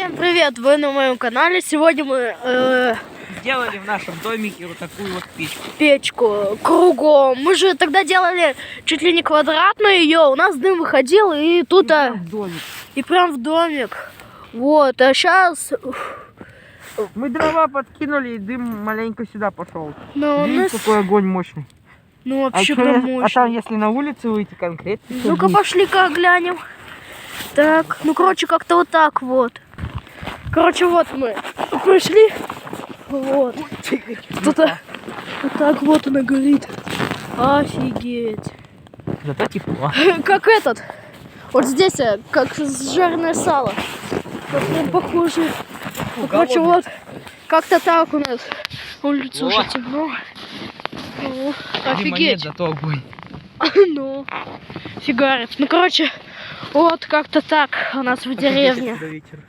Всем привет! Вы на моем канале. Сегодня мы сделали в нашем домике вот такую вот печку кругом. Мы же тогда делали чуть ли не квадратную ее. У нас дым выходил и тут и прям в домик. Вот, а сейчас мы дрова подкинули и дым маленько сюда пошел. ну, Видите, какой огонь мощный. Ну вообще прям мощный. А там если на улице выйти конкретно. Ну-ка пошли-ка глянем. Так, ну короче как-то вот так вот. Короче, вот мы пришли. Вот. Тут вот так вот она горит. Офигеть. Зато тепло. Как этот. Вот здесь, как жареное сало. Вот прям похоже. Ну, короче, вот как-то так у нас. Улица уже темно. Ну, офигеть. Нет, зато огонь. Ну, фигарит. Ну, короче, вот как-то так у нас в деревне. До вечера.